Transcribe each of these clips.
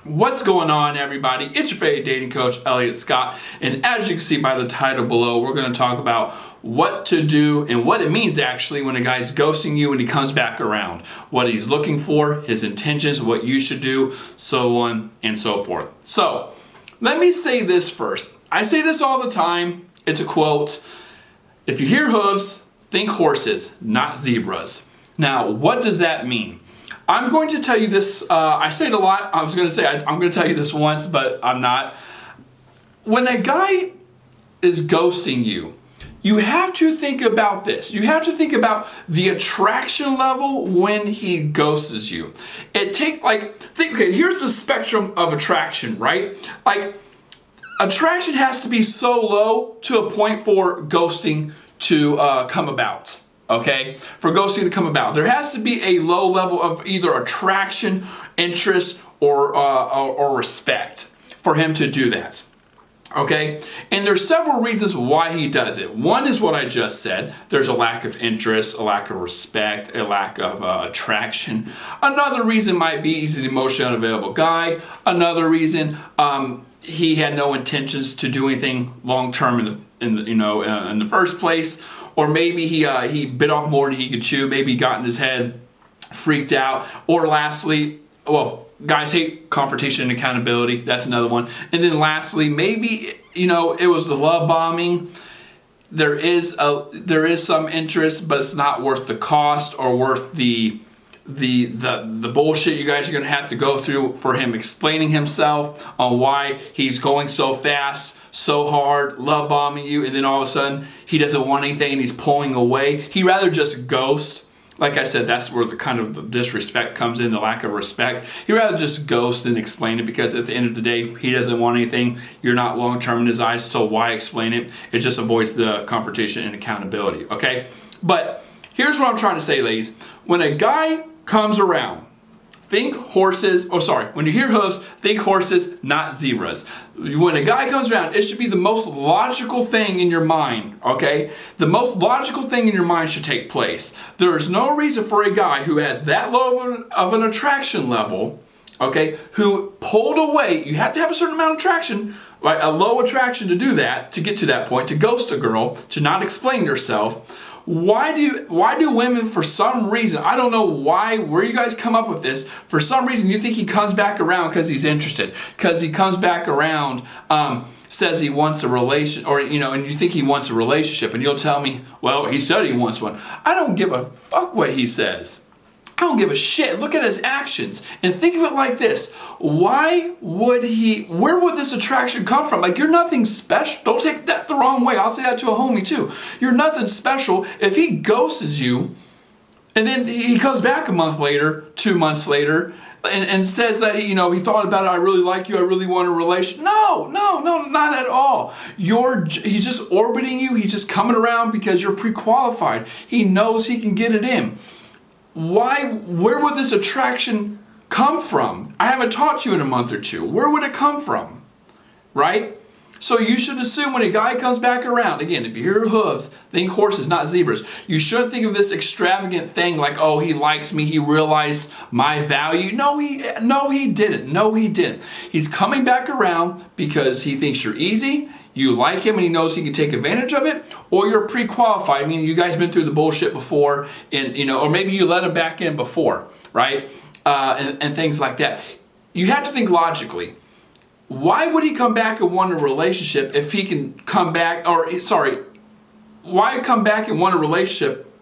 What's going on, everybody? It's your favorite dating coach, Elliot Scott, and as you can see by the title below, we're going to talk about what to do and what it means actually when a guy's ghosting you and he comes back around. What he's looking for, his intentions, what you should do, so on and so forth. So, let me say this first. I say this all the time. It's a quote. If you hear hooves, think horses, not zebras. Now, what does that mean? I'm going to tell you this, I say it a lot. I was going to say I'm going to tell you this once, but I'm not. When a guy is ghosting you, you have to think about this. You have to think about the attraction level when he ghosts you. Okay, here's the spectrum of attraction, right? Like, attraction has to be so low to a point for ghosting to come about. Okay, for ghosting to come about, there has to be a low level of either attraction, interest, or respect for him to do that. Okay, and there's several reasons why he does it. One is what I just said. There's a lack of interest, a lack of respect, a lack of attraction. Another reason might be he's an emotionally unavailable guy. Another reason, he had no intentions to do anything long term in the first place. Or maybe he bit off more than he could chew. Maybe he got in his head, freaked out. Or lastly, well, guys hate confrontation and accountability. That's another one. And then lastly, maybe, it was the love bombing. There is some interest, but it's not worth the cost or worth the bullshit you guys are going to have to go through for him explaining himself on why he's going so fast, so hard, love bombing you, and then all of a sudden he doesn't want anything and he's pulling away. He'd rather just ghost. Like I said, that's where the kind of the disrespect comes in, the lack of respect. He'd rather just ghost than explain it, because at the end of the day, he doesn't want anything. You're not long-term in his eyes, so why explain it? It just avoids the confrontation and accountability, okay? But here's what I'm trying to say, ladies. When a guy comes around, think horses, when you hear hooves, think horses, not zebras. When a guy comes around, it should be the most logical thing in your mind, okay? The most logical thing in your mind should take place. There is no reason for a guy who has that low of an attraction level, okay, who pulled away. You have to have a certain amount of attraction, right? A low attraction to do that, to get to that point, to ghost a girl, to not explain yourself. Why do women, for some reason, I don't know where you guys come up with this, for some reason you think he comes back around because he's interested, because he comes back around, says he wants a relation, and you think he wants a relationship, and you'll tell me, well, he said he wants one. I don't give a fuck what he says. I don't give a shit. Look at his actions and think of it like this. Where would this attraction come from? Like, you're nothing special. Don't take that the wrong way. I'll say that to a homie too. You're nothing special. If he ghosts you and then he comes back a month later, 2 months later, and says that he thought about it, I really like you, I really want a relation. No, not at all. He's just orbiting you. He's just coming around because you're pre-qualified. He knows he can get it in. Where would this attraction come from? I haven't taught you in a month or two. Where would it come from? Right? So you should assume when a guy comes back around, again, if you hear hooves, think horses, not zebras. You shouldn't think of this extravagant thing like, oh, he likes me, he realized my value. No, he didn't. He's coming back around because he thinks you're easy, you like him, and he knows he can take advantage of it, or you're pre-qualified. I mean, you guys been through the bullshit before, and or maybe you let him back in before, right? And things like that. You have to think logically. Why would he come back and want a relationship if he can come back, why come back and want a relationship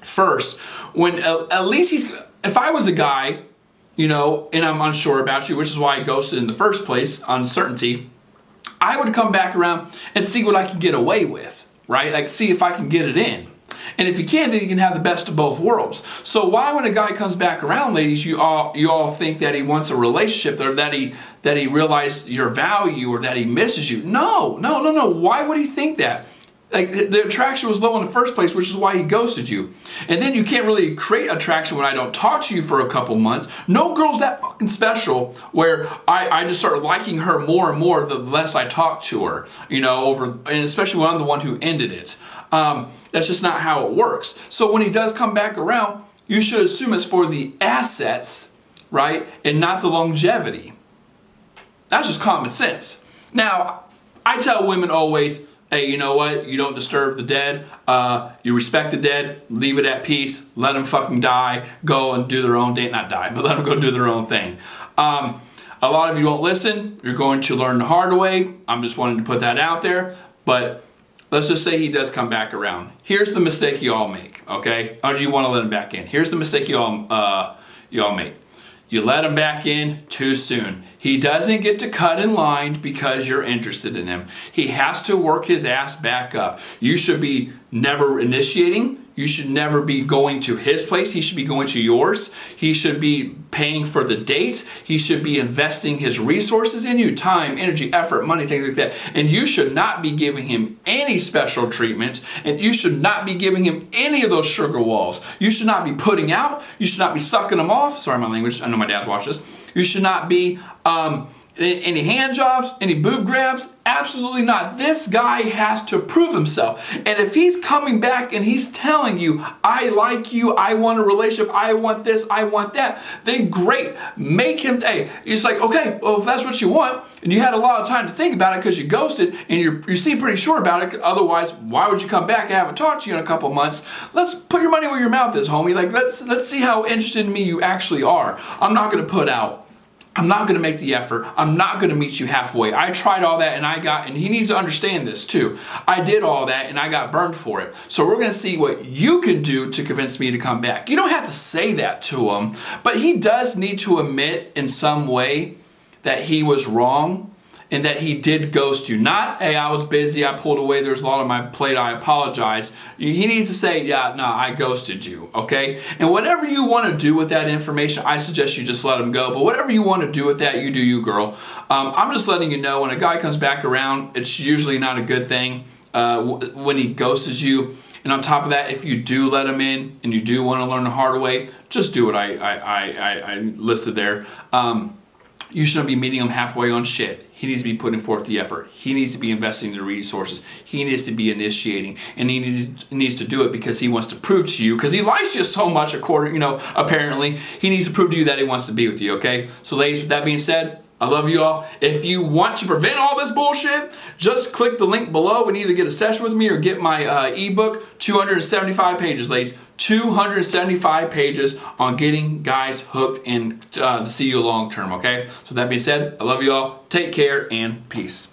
first when at least if I was a guy, and I'm unsure about you, which is why I ghosted in the first place, uncertainty, I would come back around and see what I can get away with, right? Like, see if I can get it in. And if you can, then you can have the best of both worlds. So why, when a guy comes back around, ladies, you all think that he wants a relationship, or that he realized your value, or that he misses you? No. Why would he think that? Like, the attraction was low in the first place, which is why he ghosted you. And then you can't really create attraction when I don't talk to you for a couple months. No girl's that fucking special where I just start liking her more and more the less I talk to her, and especially when I'm the one who ended it. That's just not how it works. So when he does come back around, you should assume it's for the assets, right? And not the longevity. That's just common sense. Now, I tell women always, hey, you know what? You don't disturb the dead. You respect the dead. Leave it at peace. Let them fucking die. Go and do their own day. Not die, but let them go do their own thing. A lot of you won't listen. You're going to learn the hard way. I'm just wanting to put that out there. But let's just say he does come back around. Here's the mistake you all make, okay? Or do you want to let him back in? Here's the mistake you all make. You let him back in too soon. He doesn't get to cut in line because you're interested in him. He has to work his ass back up. You should be never initiating. You should never be going to his place. He should be going to yours. He should be paying for the dates. He should be investing his resources in you, time, energy, effort, money, things like that. And you should not be giving him any special treatment. And you should not be giving him any of those sugar walls. You should not be putting out. You should not be sucking them off. Sorry, my language. I know my dad's watched this. You should not be any hand jobs, any boob grabs. Absolutely not. This guy has to prove himself. And if he's coming back and he's telling you, I like you, I want a relationship, I want this, I want that, then great. Make him, hey, it's like, okay, well, if that's what you want, and you had a lot of time to think about it because you ghosted, and you seem pretty sure about it, otherwise, why would you come back? I haven't talked to you in a couple months. Let's put your money where your mouth is, homie. Like, let's see how interested in me you actually are. I'm not going to make the effort. I'm not going to meet you halfway. I tried all that and he needs to understand this too. I did all that and I got burned for it. So we're going to see what you can do to convince me to come back. You don't have to say that to him, but he does need to admit in some way that he was wrong and that he did ghost you. Not, hey, I was busy, I pulled away, there's a lot on my plate, I apologize. He needs to say, yeah, no, I ghosted you, okay? And whatever you want to do with that information, I suggest you just let him go. But whatever you want to do with that, you do you, girl. I'm just letting you know when a guy comes back around, it's usually not a good thing when he ghosts you. And on top of that, if you do let him in and you do want to learn the hard way, just do what I listed there. You shouldn't be meeting him halfway on shit. He needs to be putting forth the effort. He needs to be investing the resources. He needs to be initiating, and he needs to do it because he wants to prove to you, because he likes you so much, apparently, he needs to prove to you that he wants to be with you, okay? So ladies, with that being said, I love you all. If you want to prevent all this bullshit, just click the link below and either get a session with me or get my ebook, 275 pages, ladies. 275 pages on getting guys hooked and to see you long term, okay? So that being said, I love you all. Take care and peace.